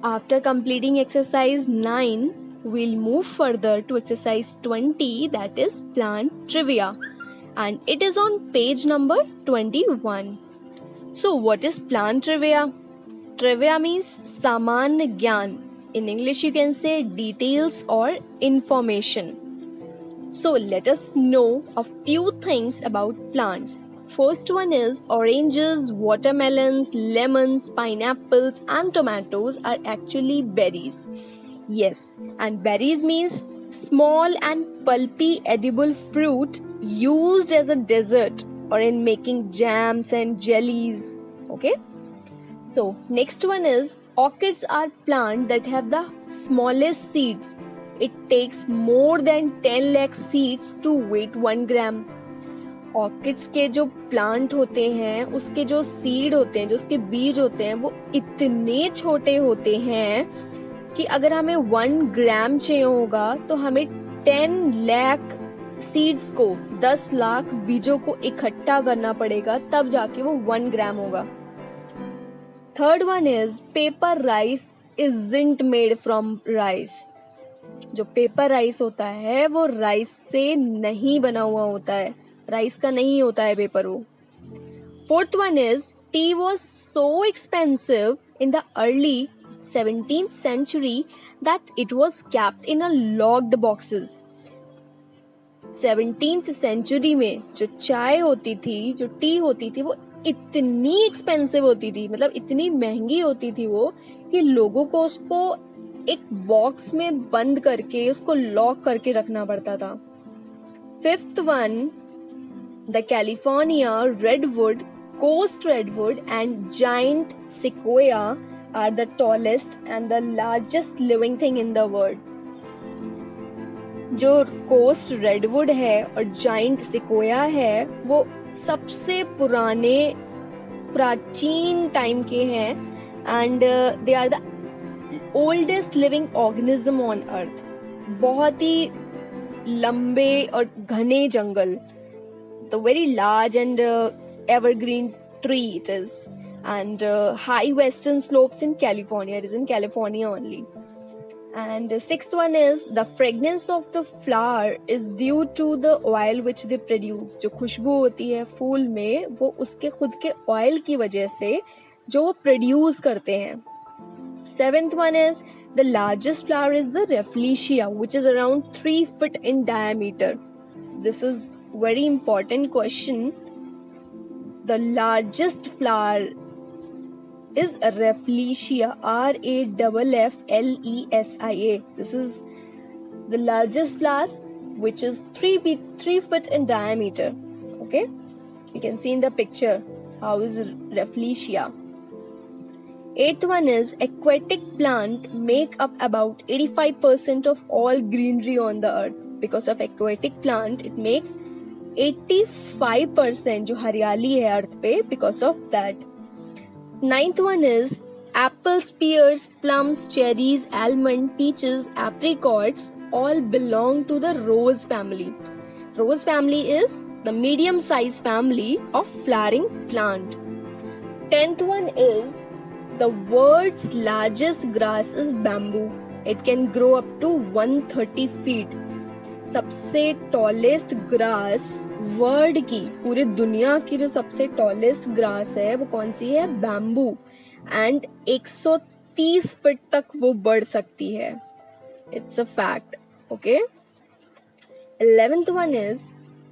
After completing exercise 9, we'll move further to exercise 20, that is plant trivia, and it is on page number 21. So what is plant trivia? Trivia means saman gyan. In English you can say details or information. So let us know a few things about plants. First one is oranges, watermelons, lemons, pineapples and tomatoes are actually berries. Yes, and berries means small and pulpy edible fruit used as a dessert or in making jams and jellies. Okay? So, next one is orchids are plants that have the smallest seeds. It takes more than 10 lakh seeds to weight 1 gram. Orchids के जो plant होते हैं उसके जो seed होते हैं, जो उसके बीज होते हैं, वो इतने छोटे होते हैं कि अगर हमें 1 ग्राम चाहिए होगा तो हमें 10 लाख सीड्स को, 10 लाख बीजों को इकट्ठा करना पड़ेगा, तब जाके वो 1 ग्राम होगा. Third one is paper rice isn't made from rice. जो पेपर राइस होता है वो राइस से नहीं बना हुआ होता है, राइस का नहीं होता है पेपर वो. Fourth one is T was so expensive in the early 17th century that it was kept in a locked boxes. 17th century में जो चाय होती थी, जो टी होती थी, वो इतनी एक्सपेंसिव होती थी, मतलब इतनी महंगी होती थी वो, कि लोगों को उसको एक बॉक्स में बंद करके उसको लॉक करके रखना पड़ता था. Fifth one, the California redwood, coast redwood and giant sequoia are the tallest and the largest living thing in the world. जो कोस्ट रेडवुड है और जाइंट सिक्वोया है वो सबसे पुराने प्राचीन टाइम के हैं and they are the oldest living organism on earth. बहुत ही लंबे और घने जंगल, the very large and evergreen tree it is, and high western slopes in California. It is in California only. And the sixth one is the fragrance of the flower is due to the oil which they produce. जो खुशबू होती है फूल में वो उसके खुद के oil की वजह से जो वो प्रोड्यूस करते हैं. Seventh one is the largest flower is the Rafflesia, which is around 3 feet in diameter. This is very important question. The largest flower is Rafflesia, Rafflesia. This is the largest flower, which is 3 feet in diameter. Okay, you can see in the picture how is Rafflesia. Eighth one is aquatic plant make up about 85% of all greenery on the earth. Because of aquatic plant, it makes 85% जो हरियाली है अर्थ पे, because of that. Ninth one is apples, pears, plums, cherries, almond, peaches, apricots all belong to the rose family. Rose family is the medium-sized family of flowering plant. 10th one is the world's largest grass is bamboo. It can grow up to 130 feet. सबसे tallest grass world की, पूरी दुनिया की जो सबसे tallest grass है वो कौन सी है? बैम्बू. एंड 130 फीट तक वो बढ़ सकती है. It's a fact. Okay. 11th one is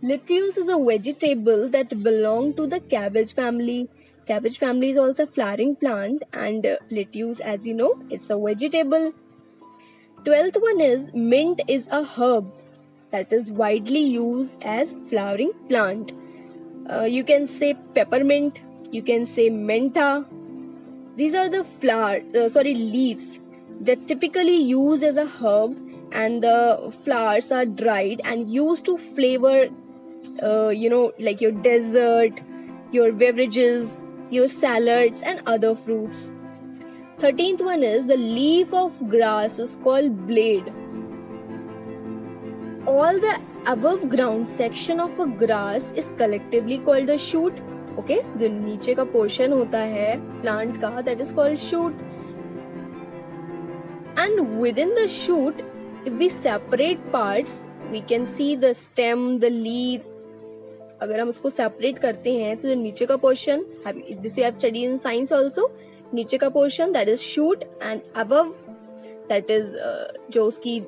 lettuce is a vegetable that belong to the cabbage family. Cabbage family is also a flowering plant and lettuce, as you know, it's a vegetable. 12th one is mint is a herb that is widely used as flowering plant. You can say peppermint, you can say menta. These are the leaves that typically used as a herb, and the flowers are dried and used to flavor like your dessert, your beverages, your salads and other fruits. 13th one is the leaf of grass is called blade. All the above ground section of a grass is collectively called the shoot. Okay, जो नीचे का portion होता है plant का, that is called shoot. And within the shoot, if we separate parts, we can see the stem, the leaves. अगर हम उसको separate करते हैं तो जो नीचे का portion, this you have studied in science also, नीचे का portion that is shoot and above that is जो उसकी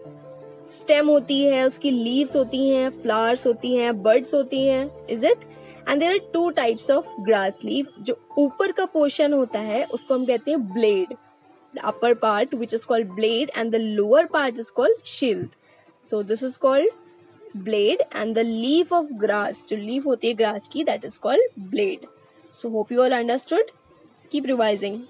stem होती है, उसकी leaves होती हैं, flowers होती हैं, buds होती हैं, is it? And there are two types of grass leaf. जो ऊपर का portion होता है उसको हम कहते हैं blade. The upper part which is called blade and the lower part is called shield. So this is called blade and the leaf of grass, जो leaf होती है grass की, that is called blade. So hope you all understood. Keep revising.